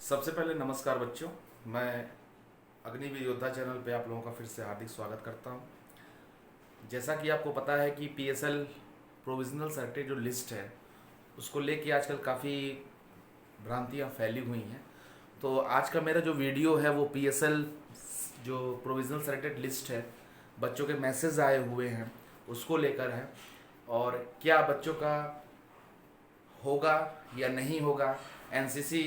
सबसे पहले नमस्कार बच्चों। मैं अग्निवीर योद्धा चैनल पे आप लोगों का फिर से हार्दिक स्वागत करता हूं। जैसा कि आपको पता है कि पीएसएल प्रोविजनल सर्टिफिकेट जो लिस्ट है उसको लेके आजकल काफ़ी भ्रांतियां फैली हुई हैं। तो आज का मेरा जो वीडियो है वो पीएसएल जो प्रोविजनल सर्टिफिकेट लिस्ट है, बच्चों के मैसेज आए हुए हैं उसको लेकर है, और क्या बच्चों का होगा या नहीं होगा। एनसीसी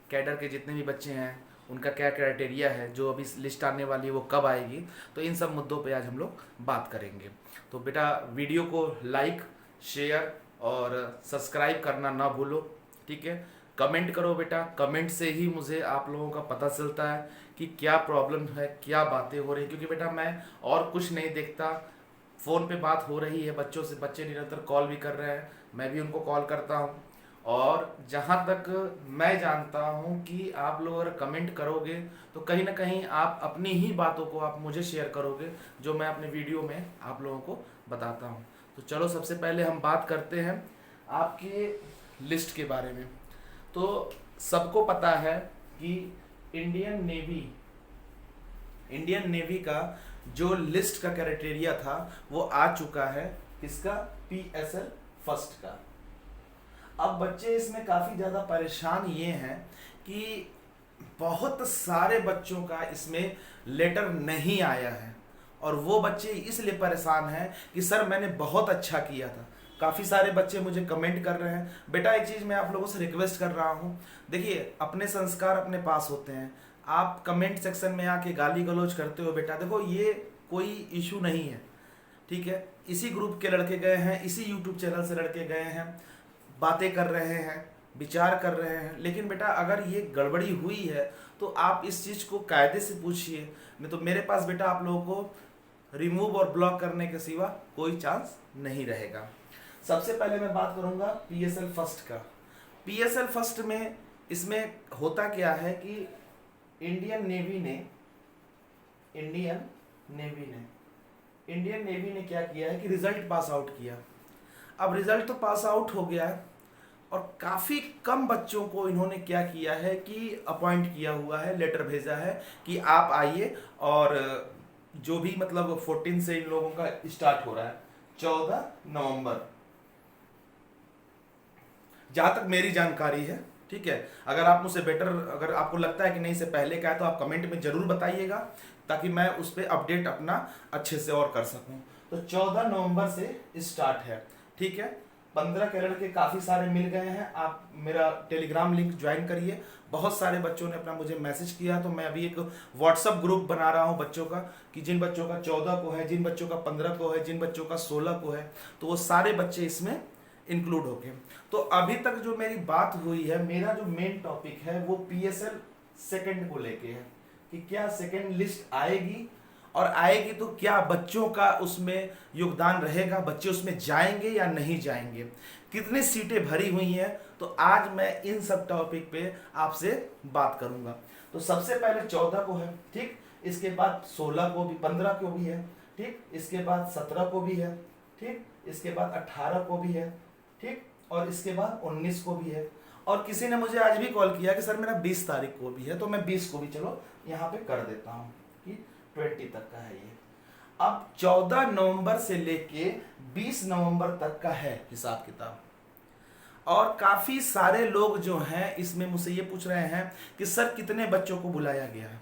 कैडर के जितने भी बच्चे हैं उनका क्या क्राइटेरिया है, जो अभी लिस्ट आने वाली है वो कब आएगी, तो इन सब मुद्दों पे आज हम लोग बात करेंगे। तो बेटा वीडियो को लाइक, शेयर और सब्सक्राइब करना ना भूलो, ठीक है। कमेंट करो बेटा, कमेंट से ही मुझे आप लोगों का पता चलता है कि क्या प्रॉब्लम है, क्या बातें हो रही हैं, क्योंकि बेटा मैं और कुछ नहीं देखता। फ़ोन पे बात हो रही है बच्चों से, बच्चे निरंतर कॉल भी कर रहे हैं, मैं भी उनको कॉल करता हूँ। और जहाँ तक मैं जानता हूँ कि आप लोग अगर कमेंट करोगे तो कहीं ना कहीं आप अपनी ही बातों को आप मुझे शेयर करोगे, जो मैं अपने वीडियो में आप लोगों को बताता हूँ। तो चलो सबसे पहले हम बात करते हैं आपके लिस्ट के बारे में। तो सबको पता है कि इंडियन नेवी का जो लिस्ट का क्राइटेरिया था वो आ चुका है, किसका? पीएसएल फर्स्ट का। अब बच्चे इसमें काफ़ी ज़्यादा परेशान ये हैं कि बहुत सारे बच्चों का इसमें लेटर नहीं आया है, और वो बच्चे इसलिए परेशान हैं कि सर मैंने बहुत अच्छा किया था। काफ़ी सारे बच्चे मुझे कमेंट कर रहे हैं। बेटा एक चीज़ मैं आप लोगों से रिक्वेस्ट कर रहा हूँ, देखिए अपने संस्कार अपने पास होते हैं। आप कमेंट सेक्शन में आके गाली गलौज करते हो बेटा, देखो ये कोई इशू नहीं है, ठीक है। इसी ग्रुप के लड़के गए हैं, इसी यूट्यूब चैनल से लड़के गए हैं, बातें कर रहे हैं, विचार कर रहे हैं, लेकिन बेटा अगर ये गड़बड़ी हुई है तो आप इस चीज़ को कायदे से पूछिए। नहीं तो मेरे पास बेटा आप लोगों को रिमूव और ब्लॉक करने के सिवा कोई चांस नहीं रहेगा। सबसे पहले मैं बात करूंगा पीएसएल फर्स्ट का। पीएसएल फर्स्ट में इसमें होता क्या है कि इंडियन नेवी ने क्या किया है कि रिजल्ट पास आउट किया। अब रिजल्ट तो पास आउट हो गया है, और काफ़ी कम बच्चों को इन्होंने क्या किया है कि अपॉइंट किया हुआ है, लेटर भेजा है कि आप आइए। और जो भी मतलब 14 से इन लोगों का स्टार्ट हो रहा है, 14 नवंबर जहाँ तक मेरी जानकारी है, ठीक है। अगर आप मुझसे बेटर, अगर आपको लगता है कि नहीं से पहले का है तो आप कमेंट में ज़रूर बताइएगा, ताकि मैं उस पर अपडेट अपना अच्छे से और कर सकूं। तो 14 नवंबर से स्टार्ट है, ठीक है। 15 कैरेट के काफ़ी सारे मिल गए हैं। आप मेरा टेलीग्राम लिंक ज्वाइन करिए। बहुत सारे बच्चों ने अपना मुझे मैसेज किया, तो मैं अभी एक व्हाट्सअप ग्रुप बना रहा हूं बच्चों का, कि जिन बच्चों का 14 को है, जिन बच्चों का 15 को है, जिन बच्चों का 16 को है, तो वो सारे बच्चे इसमें इंक्लूड हो गए। तो अभी तक जो मेरी बात हुई है, मेरा जो मेन टॉपिक है वो पीएसएल सेकंड को लेके है कि क्या सेकंड लिस्ट आएगी, और आएगी तो क्या बच्चों का उसमें योगदान रहेगा, बच्चे उसमें जाएंगे या नहीं जाएंगे, कितनी सीटें भरी हुई हैं। तो आज मैं इन सब टॉपिक पे आपसे बात करूंगा। तो सबसे पहले 14 को है, ठीक। इसके बाद 16 को भी, 15 को भी है, ठीक। इसके बाद 17 को भी है, ठीक। इसके बाद 18 को भी है, ठीक। और इसके बाद 19 को भी है। और किसी ने मुझे आज भी कॉल किया कि सर मेरा 20 तारीख को भी है, तो मैं 20 को भी चलो यहाँ पे कर देता हूँ कि 20 तक का है ये। अब 14 नवंबर से लेके 20 नवंबर तक का है हिसाब किताब। और काफी सारे लोग जो हैं इसमें मुझसे ये पूछ रहे हैं कि सर कितने बच्चों को बुलाया गया है।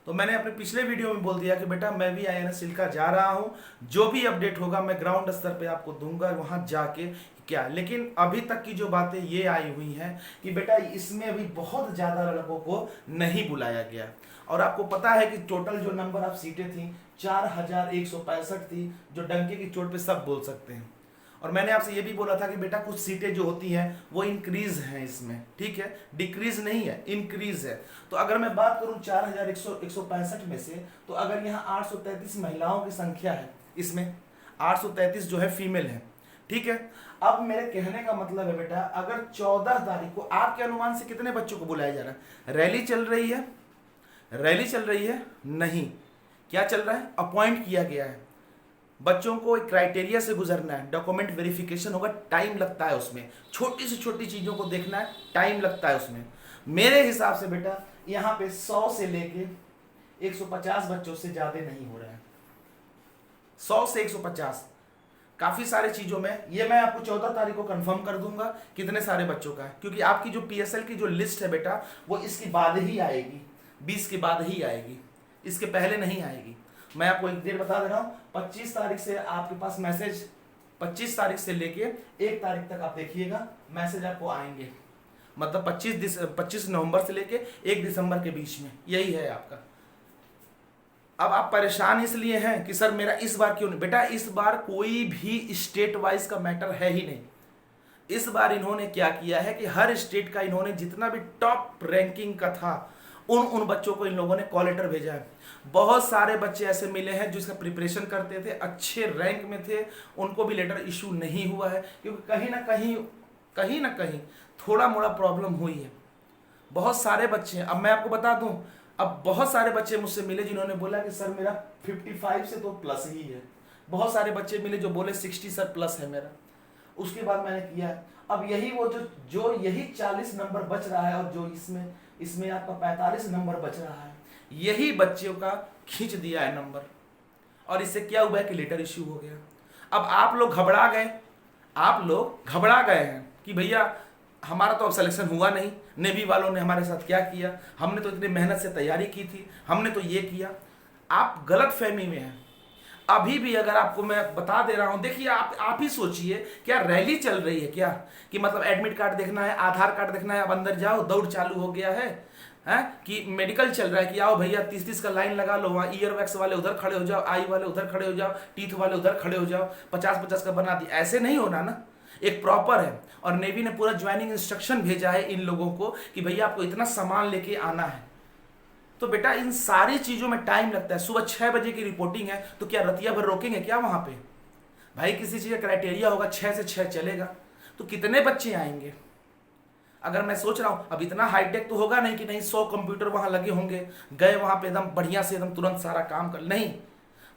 तो मैंने अपने पिछले वीडियो में बोल दिया कि बेटा मैं भी आईएनएस चिल्का जा रहा हूं, जो भी अपडेट होगा मैं ग्राउंड स्तर पे आपको दूंगा वहां जाके क्या। लेकिन अभी तक की जो बातें ये आई हुई हैं कि बेटा इसमें अभी बहुत ज़्यादा लड़कों को नहीं बुलाया गया। और आपको पता है कि टोटल जो नंबर ऑफ सीटें थी 4165 थी, जो डंके की चोट पे सब बोल सकते हैं। और मैंने आपसे ये भी बोला था कि बेटा कुछ सीटें जो होती हैं वो इंक्रीज हैं इसमें, ठीक है, डिक्रीज नहीं है, इंक्रीज है। तो अगर मैं बात करूं 4165 में से, तो अगर यहाँ 833 महिलाओं की संख्या है, इसमें 833 जो है फीमेल है, ठीक है। अब मेरे कहने का मतलब है बेटा, अगर 14 तारीख को आपके अनुमान से कितने बच्चों को बुलाया जा रहा है? रैली चल रही है, रैली चल रही है नहीं, क्या चल रहा है? अपॉइंट किया गया है। बच्चों को एक क्राइटेरिया से गुजरना है, डॉक्यूमेंट वेरिफिकेशन होगा, टाइम लगता है उसमें, छोटी से छोटी चीज़ों को देखना है, टाइम लगता है उसमें। मेरे हिसाब से बेटा यहाँ पे 100 से लेके 150 बच्चों से ज्यादा नहीं हो रहा है। 100 से 150 काफी सारी चीजों में, ये मैं आपको 14 तारीख को कंफर्म कर दूंगा कितने सारे बच्चों का है, क्योंकि आपकी जो पीएसएल की जो लिस्ट है बेटा वो इसके बाद ही आएगी, 20 के बाद ही आएगी, इसके पहले नहीं आएगी। मैं आपको एक डेट बता दे रहा हूँ, 25 तारीख से आपके पास मैसेज, 25 तारीख से लेके 1 तारीख तक आप देखिएगा मैसेज आपको आएंगे, मतलब 25 नवंबर से लेके 1 दिसंबर के बीच में, यही है आपका। अब आप परेशान इसलिए हैं कि सर मेरा इस बार क्यों नहीं, बेटा इस बार कोई भी स्टेट वाइज का मैटर है ही नहीं। इस बार इन्होंने क्या किया है कि हर स्टेट का इन्होंने जितना भी टॉप रैंकिंग का था उन बच्चों को इन लोगों ने कॉल लेटर भेजा है। बहुत सारे बच्चे ऐसे मिले हैं जो इसका प्रिपरेशन करते थे, अच्छे रैंक में थे, उनको भी लेटर इशू नहीं हुआ है, क्योंकि कहीं ना कहीं थोड़ा मोड़ा प्रॉब्लम हुई है। बहुत सारे बच्चे, अब मैं आपको बता दूं, अब बहुत सारे बच्चे मुझसे मिले जिन्होंने बोला कि सर मेरा 55 से तो प्लस ही है। बहुत सारे बच्चे मिले जो बोले 60 सर प्लस है मेरा। उसके बाद मैंने किया है, अब यही वो जो यही 40 नंबर बच रहा है और जो इसमें आपका 45 नंबर बच रहा है, यही बच्चों का खींच दिया है नंबर, और इससे क्या हुआ है कि लेटर इश्यू हो गया। अब आप लोग घबरा गए हैं कि भैया हमारा तो अब सिलेक्शन हुआ नहीं, नेवी वालों ने हमारे साथ क्या किया, हमने तो इतनी मेहनत से तैयारी की थी, हमने तो ये किया। आप गलत फहमी में हैं। अभी भी अगर आपको मैं बता दे रहा हूं, देखिए आप ही सोचिए, क्या रैली चल रही है क्या, कि मतलब एडमिट कार्ड देखना है, आधार कार्ड देखना है, अब अंदर जाओ, दौड़ चालू हो गया है, कि मेडिकल चल रहा है कि आओ भैया 30-30 का लाइन लगा लो, वहाँ ईयर वैक्स वाले उधर खड़े हो जाओ, आई वाले उधर खड़े हो जाओ, टीथ वाले उधर खड़े हो जाओ, 50-50 का बना दिया। ऐसे नहीं होना ना, एक प्रॉपर है। और नेवी ने पूरा ज्वाइनिंग इंस्ट्रक्शन भेजा है इन लोगों को कि भैया आपको इतना सामान लेके आना है। तो बेटा इन सारी चीजों में टाइम लगता है। सुबह 6 बजे की रिपोर्टिंग है, तो क्या रतिया भर रोकेंगे क्या वहां पे? भाई किसी चीज का क्राइटेरिया होगा, 6 से 6 चलेगा, तो कितने बच्चे आएंगे? अगर मैं सोच रहा हूं, अब इतना हाईटेक तो होगा नहीं कि नहीं 100 कंप्यूटर वहां लगे होंगे, गए वहां पे एकदम बढ़िया से एकदम तुरंत सारा काम कर, नहीं।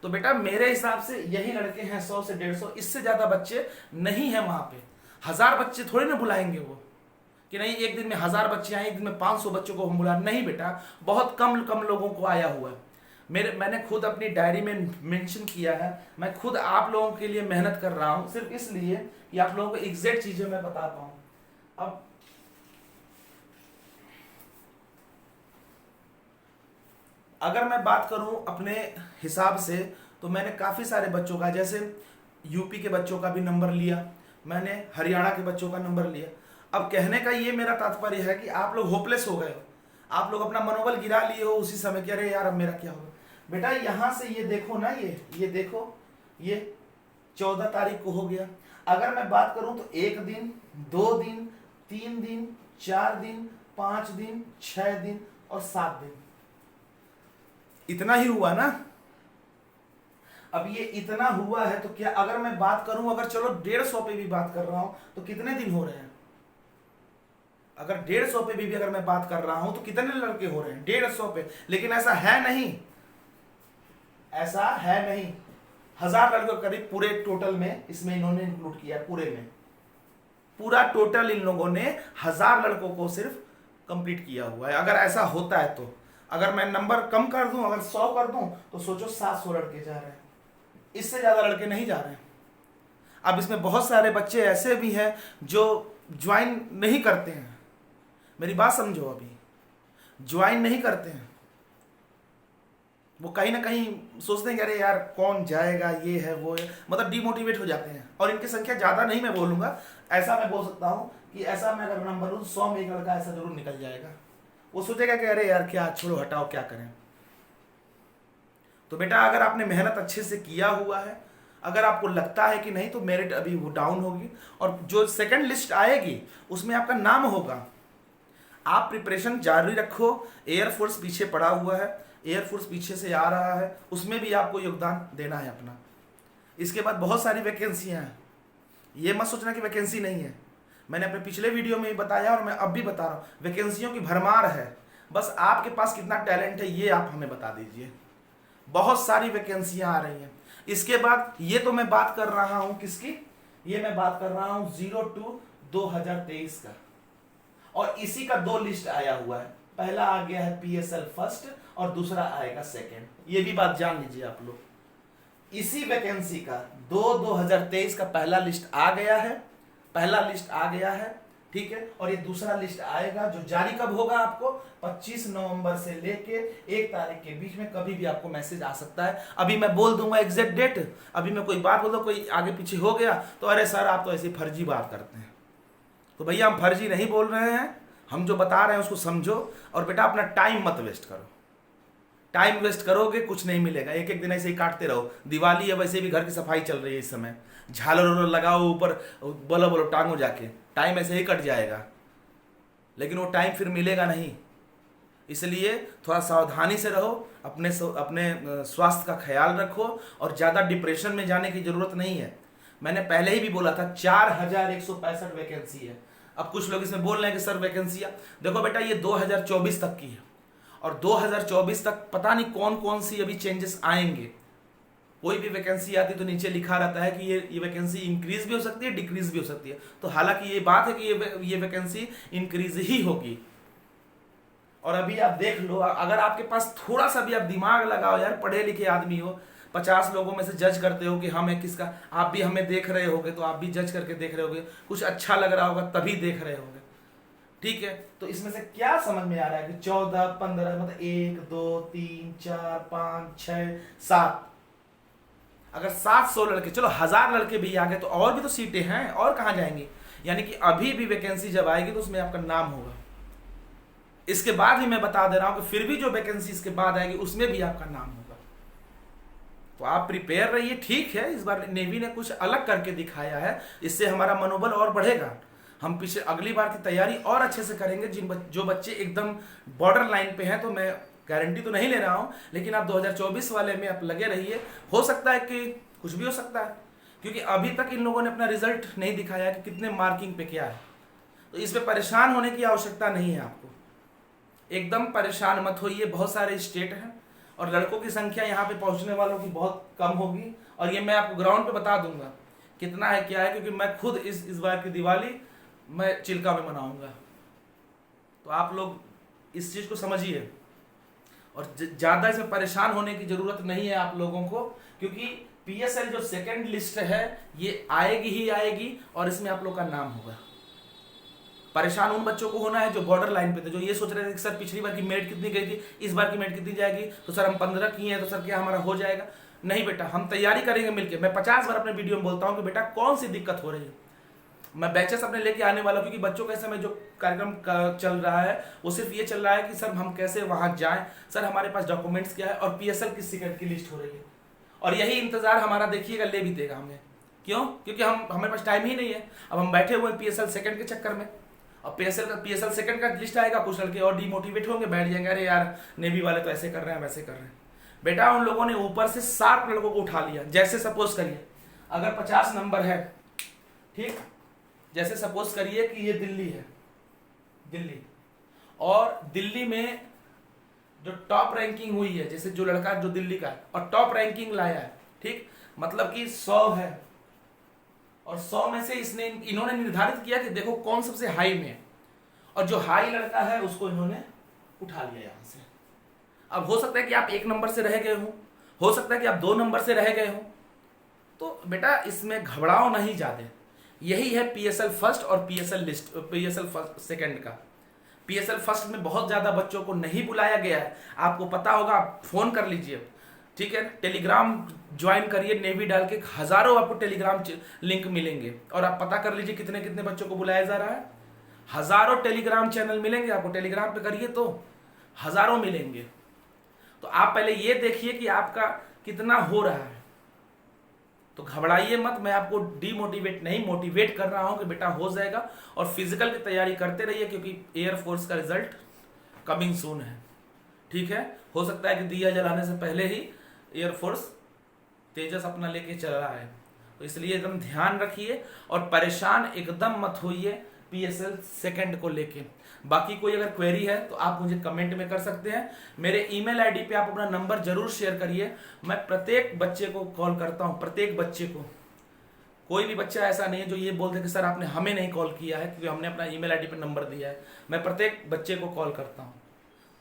तो बेटा मेरे हिसाब से यही लड़के हैं 100 से 150, इससे ज्यादा बच्चे नहीं है वहां पे। 1000 बच्चे थोड़ी ना बुलाएंगे वो, कि नहीं एक दिन में 1000 बच्चे आए, एक दिन में 500 बच्चों को हम बुला, नहीं बेटा, बहुत कम लोगों को आया हुआ है। मैंने खुद अपनी डायरी में मेंशन किया है, मैं खुद आप लोगों के लिए मेहनत कर रहा हूं, सिर्फ इसलिए कि आप लोगों को एग्जैक्ट चीजें मैं बता पाऊं। अब अगर मैं बात करूं अपने हिसाब से, तो मैंने काफी सारे बच्चों का, जैसे यूपी के बच्चों का भी नंबर लिया, मैंने हरियाणा के बच्चों का नंबर लिया। अब कहने का ये मेरा तात्पर्य है कि आप लोग होपलेस हो गए हो, आप लोग अपना मनोबल गिरा लिए हो उसी समय कि अरे यार अब मेरा क्या होगा। बेटा यहां से ये देखो ना, ये देखो, ये 14 तारीख को हो गया। अगर मैं बात करूं तो 1 दिन, 2 दिन, 3 दिन, 4 दिन, 5 दिन, 6 दिन और 7 दिन, इतना ही हुआ ना। अब ये इतना हुआ है तो क्या, अगर मैं बात करूं, अगर चलो 150 पे भी बात कर रहा हूं तो कितने दिन हो रहे हैं? अगर 150 पे भी अगर मैं बात कर रहा हूं तो कितने लड़के हो रहे हैं? 150 पे। लेकिन ऐसा है नहीं, ऐसा है नहीं। 1000 लड़कों के करीब पूरे टोटल में इसमें इन्होंने इंक्लूड किया, पूरे में पूरा टोटल इन लोगों ने 1000 लड़कों को सिर्फ कंप्लीट किया हुआ है। अगर ऐसा होता है तो, अगर मैं नंबर कम कर दूं, अगर 100 कर दूं, तो सोचो 700 लड़के जा रहे हैं, इससे ज्यादा लड़के नहीं जा रहे हैं। अब इसमें बहुत सारे बच्चे ऐसे भी हैं जो ज्वाइन नहीं करते हैं, मेरी बात समझो, अभी ज्वाइन नहीं करते हैं, वो कहीं ना कहीं सोचते हैं कि अरे यार कौन जाएगा, ये है वो है, मतलब डिमोटिवेट हो जाते हैं। और इनकी संख्या ज्यादा नहीं मैं बोलूंगा, ऐसा मैं बोल सकता हूं कि ऐसा मैं अगर नंबर लूं 100 में एक लड़का ऐसा जरूर निकल जाएगा। वो सोचेगा कि अरे यार क्या, छोड़ो हटाओ, क्या करें। तो बेटा अगर आपने मेहनत अच्छे से किया हुआ है, अगर आपको लगता है कि नहीं तो मेरिट अभी वो डाउन होगी, और जो सेकंड लिस्ट आएगी उसमें आपका नाम होगा। आप प्रिपरेशन जारी रखो, एयरफोर्स पीछे पड़ा हुआ है, एयरफोर्स पीछे से आ रहा है, उसमें भी आपको योगदान देना है अपना। इसके बाद बहुत सारी वैकेंसियां हैं, ये मत सोचना कि वैकेंसी नहीं है। मैंने अपने पिछले वीडियो में भी बताया और मैं अब भी बता रहा हूँ, वैकेंसियों की भरमार है, बस आपके पास कितना टैलेंट है ये आप हमें बता दीजिए। बहुत सारी वैकेंसियां आ रही हैं। इसके बाद ये तो मैं बात कर रहा हूं किसकी, ये मैं बात कर रहा हूं 02/2023 का। और इसी का 2 लिस्ट आया हुआ है, पहला आ गया है पीएसएल फर्स्ट और दूसरा आएगा सेकंड। ये भी बात जान लीजिए आप लोग। इसी वैकेंसी का 2023 का पहला लिस्ट आ गया है, पहला लिस्ट आ गया है, ठीक है। और ये दूसरा लिस्ट आएगा जो जारी कब होगा, आपको 25 नवंबर से लेके 1 तारीख के बीच में कभी भी आपको मैसेज आ सकता है। अभी मैं बोल दूंगा एग्जैक्ट डेट, अभी मैं कोई बात बोल दूं, कोई आगे पीछे हो गया तो अरे सर आप तो ऐसी फर्जी बात करते हैं। तो भैया हम फर्जी नहीं बोल रहे हैं, हम जो बता रहे हैं उसको समझो। और बेटा अपना टाइम मत वेस्ट करो, टाइम वेस्ट करोगे कुछ नहीं मिलेगा। एक एक दिन ऐसे ही काटते रहो। दिवाली है, वैसे भी घर की सफाई चल रही है इस समय, झालर उलर लगाओ ऊपर, बोलो बोलो टांगो जाके, टाइम ऐसे ही कट जाएगा, लेकिन वो टाइम फिर मिलेगा नहीं। इसलिए थोड़ा सावधानी से रहो, अपने स्वास्थ्य का ख्याल रखो और ज़्यादा डिप्रेशन में जाने की ज़रूरत नहीं है। मैंने पहले ही भी बोला था 4165 वैकेंसी है। अब कुछ लोग इसमें बोल रहे हैं कि सर वैकेंसियाँ, देखो बेटा ये 2024 तक की है और 2024 तक पता नहीं कौन कौन सी अभी चेंजेस आएंगे। कोई भी वैकेंसी आती तो नीचे लिखा रहता है कि ये वैकेंसी इंक्रीज भी हो सकती है, डिक्रीज भी हो सकती है। तो हालांकि ये बात है कि ये वैकेंसी इंक्रीज ही होगी। और अभी आप देख लो, अगर आपके पास थोड़ा सा भी आप दिमाग लगाओ यार, पढ़े लिखे आदमी हो, 50 लोगों में से जज करते हो कि हमें किसका, आप भी हमें देख रहे होगे तो आप भी जज करके देख रहे होगे, कुछ अच्छा लग रहा होगा तभी देख रहे होगे, ठीक है। तो इसमें से क्या समझ में आ रहा है कि 14, 15 मतलब 1, 2, 3, 4, 5, 6, 7, अगर 700 लड़के, चलो 1000 लड़के भी आ गए तो और भी तो सीटें हैं, और कहाँ जाएंगी। यानी कि अभी भी वैकेंसी जब आएगी तो उसमें आपका नाम होगा। इसके बाद भी मैं बता दे रहा हूं कि फिर भी जो वैकेंसी इसके बाद आएगी उसमें भी आपका नाम होगा। तो आप प्रिपेयर रहिए, ठीक है। इस बार नेवी ने कुछ अलग करके दिखाया है, इससे हमारा मनोबल और बढ़ेगा। हम पीछे अगली बार की तैयारी और अच्छे से करेंगे। जो बच्चे एकदम बॉर्डर लाइन पे हैं, तो मैं गारंटी तो नहीं ले रहा हूं, लेकिन आप 2024 वाले में आप लगे रहिए। हो सकता है कि कुछ भी हो सकता है, क्योंकि अभी तक इन लोगों ने अपना रिजल्ट नहीं दिखाया कि कितने मार्किंग पे क्या है। तो इस पे परेशान होने की आवश्यकता नहीं है आपको, एकदम परेशान मत होइए। बहुत सारे स्टेट हैं और लड़कों की संख्या यहाँ पे पहुँचने वालों की बहुत कम होगी, और ये मैं आपको ग्राउंड पे बता दूंगा कितना है क्या है, क्योंकि मैं खुद इस बार की दिवाली मैं चिल्का में मनाऊंगा। तो आप लोग इस चीज़ को समझिए और ज़्यादा इसमें परेशान होने की ज़रूरत नहीं है आप लोगों को, क्योंकि पीएसएल जो सेकंड लिस्ट है ये आएगी ही आएगी और इसमें आप लोग का नाम होगा। परेशान उन बच्चों को होना है जो बॉर्डर लाइन पे थे, जो ये सोच रहे थे कि सर पिछली बार की मेरिट कितनी गई थी, इस बार की मेरिट कितनी जाएगी, तो सर हम 15 किए हैं तो सर क्या हमारा हो जाएगा। नहीं बेटा, हम तैयारी करेंगे मिलकर। मैं 50 बार अपने वीडियो में बोलता हूँ कि बेटा कौन सी दिक्कत हो रही है, मैं बैचेस अपने लेके आने वाला हूँ, क्योंकि बच्चों के समय जो कार्यक्रम चल रहा है वो सिर्फ ये चल रहा है कि सर हम कैसे वहाँ जाएं, सर हमारे पास डॉक्यूमेंट्स क्या है और पीएसएल किस सेकंड की लिस्ट हो रही है। और यही इंतजार हमारा देखिएगा ले भी देगा हमें। क्यों? क्योंकि हमारे पास टाइम ही नहीं है। अब हम बैठे हुए हैं पीएसएल सेकंड के चक्कर में। अब पीएसएल सेकंड का लिस्ट आएगा, कुछ लड़के और डिमोटिवेट होंगे, बैठ जाएंगे, अरे यार नेवी वाले तो ऐसे कर रहे हैं वैसे कर रहे हैं। बेटा उन लोगों ने ऊपर से 60 लड़कों को उठा लिया। जैसे सपोज करिए अगर 50 नंबर है, ठीक, जैसे सपोज करिए कि ये दिल्ली है, दिल्ली, और दिल्ली में जो टॉप रैंकिंग हुई है, जैसे जो लड़का जो दिल्ली का है और टॉप रैंकिंग लाया है, ठीक, मतलब कि 100 है और 100 में से इन्होंने निर्धारित किया कि देखो कौन सबसे हाई में है, और जो हाई लड़का है उसको इन्होंने उठा लिया यहां से। अब हो सकता है कि आप 1 नंबर से रह गए हो सकता है कि आप 2 नंबर से रह गए हो, तो बेटा इसमें घबराओ नहीं ज्यादा। यही है पीएसएल फर्स्ट और पीएसएल सेकंड का। पीएसएल फर्स्ट में बहुत ज्यादा बच्चों को नहीं बुलाया गया है, आपको पता होगा, आप फोन कर लीजिए, ठीक है, टेलीग्राम ज्वाइन करिए, नेवी डाल के हजारों आपको टेलीग्राम लिंक मिलेंगे, और आप पता कर लीजिए कितने कितने बच्चों को बुलाया जा रहा है। हजारों टेलीग्राम चैनल मिलेंगे आपको, टेलीग्राम पे करिए तो हजारों मिलेंगे। तो आप पहले ये देखिए कि आपका कितना हो रहा है, तो घबराइए मत। मैं आपको डीमोटिवेट नहीं, मोटिवेट कर रहा हूं कि बेटा हो जाएगा, और फिजिकल की तैयारी करते रहिए, क्योंकि एयरफोर्स का रिजल्ट कमिंग सून है, ठीक है। हो सकता है कि दिया जलाने से पहले ही एयरफोर्स तेजस अपना लेके चल रहा है, तो इसलिए एकदम ध्यान रखिए और परेशान एकदम मत होइए पीएसएल सेकंड को लेके। बाकी कोई अगर क्वेरी है तो आप मुझे कमेंट में कर सकते हैं। मेरे ईमेल आईडी पे आप अपना नंबर जरूर शेयर करिए, मैं प्रत्येक बच्चे को कॉल करता हूं, प्रत्येक बच्चे को। कोई भी बच्चा ऐसा नहीं है जो ये बोलते कि सर आपने हमें नहीं कॉल किया है, क्योंकि हमने अपना ईमेल आईडी पर नंबर दिया है। मैं प्रत्येक बच्चे को कॉल करता हूँ।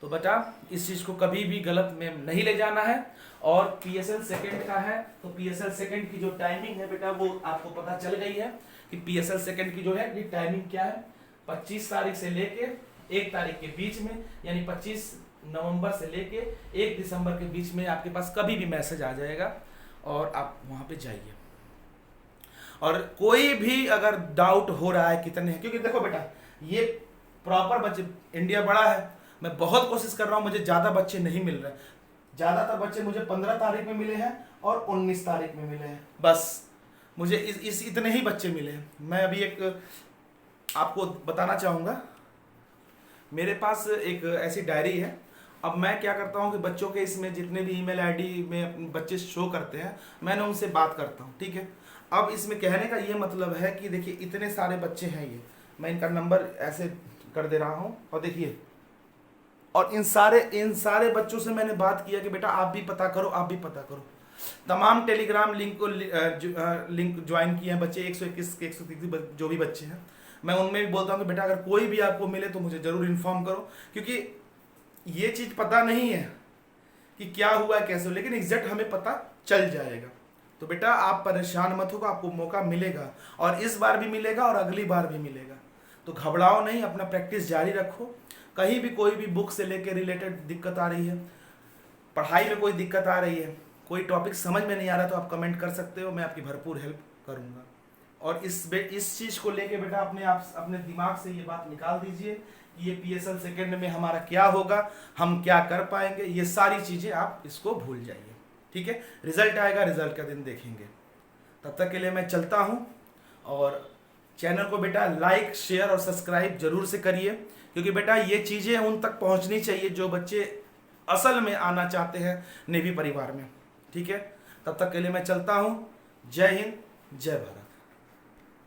तो बेटा इस चीज़ को कभी भी गलत में नहीं ले जाना है। और PSL सेकंड का है, तो PSL सेकंड की जो टाइमिंग है बेटा वो आपको पता चल गई है कि PSL सेकंड की जो है ये टाइमिंग क्या है। 25 तारीख से लेके 1 तारीख के बीच में, यानी 25 नवंबर से लेके 1 दिसंबर के बीच में आपके पास कभी भी मैसेज आ जाएगा और आप वहाँ पे जाइए। और कोई भी अगर डाउट हो रहा है कितने हैं, क्योंकि देखो बेटा ये प्रॉपर बच्चे, इंडिया बड़ा है, मैं बहुत कोशिश कर रहा हूँ, मुझे ज़्यादा बच्चे नहीं मिल रहे। ज़्यादातर बच्चे मुझे 15 तारीख में मिले हैं और 19 तारीख में मिले हैं, बस मुझे इस इतने ही बच्चे मिले हैं। मैं अभी एक आपको बताना चाहूँगा, मेरे पास एक ऐसी डायरी है। अब मैं क्या करता हूँ कि बच्चों के इसमें जितने भी ईमेल आईडी में बच्चे शो करते हैं, मैंने उनसे बात करता हूँ, ठीक है। अब इसमें कहने का ये मतलब है कि देखिए इतने सारे बच्चे हैं, ये मैं इनका नंबर ऐसे कर दे रहा हूँ और देखिए, और इन सारे बच्चों से मैंने बात किया कि बेटा आप भी पता करो, आप भी पता करो। तमाम टेलीग्राम लिंक को लिंक ज्वाइन किए हैं बच्चे, 121 के 130 जो भी बच्चे हैं। मैं उनमें भी बोलता हूँ कि बेटा अगर कोई भी आपको मिले तो मुझे ज़रूर इन्फॉर्म करो, क्योंकि ये चीज़ पता नहीं है कि क्या हुआ कैसे हो, लेकिन एग्जैक्ट हमें पता चल जाएगा। तो बेटा आप परेशान मत होगा, आपको मौका मिलेगा, और इस बार भी मिलेगा और अगली बार भी मिलेगा। तो घबराओ नहीं, अपना प्रैक्टिस जारी रखो। कहीं भी कोई भी बुक से लेकर रिलेटेड दिक्कत आ रही है, पढ़ाई में कोई दिक्कत आ रही है, कोई टॉपिक समझ में नहीं आ रहा, तो आप कमेंट कर सकते हो, मैं आपकी भरपूर हेल्प करूँगा। और इस चीज़ को लेके बेटा अपने दिमाग से ये बात निकाल दीजिए कि ये PSL सेकेंड में हमारा क्या होगा, हम क्या कर पाएंगे, ये सारी चीज़ें आप इसको भूल जाइए, ठीक है। रिजल्ट आएगा, रिजल्ट का दिन देखेंगे। तब तक के लिए मैं चलता हूँ, और चैनल को बेटा लाइक शेयर और सब्सक्राइब जरूर से करिए, क्योंकि बेटा ये चीज़ें उन तक पहुँचनी चाहिए जो बच्चे असल में आना चाहते हैं नेवी परिवार में, ठीक है। तब तक के लिए मैं चलता हूँ। जय हिंद, जय भारत।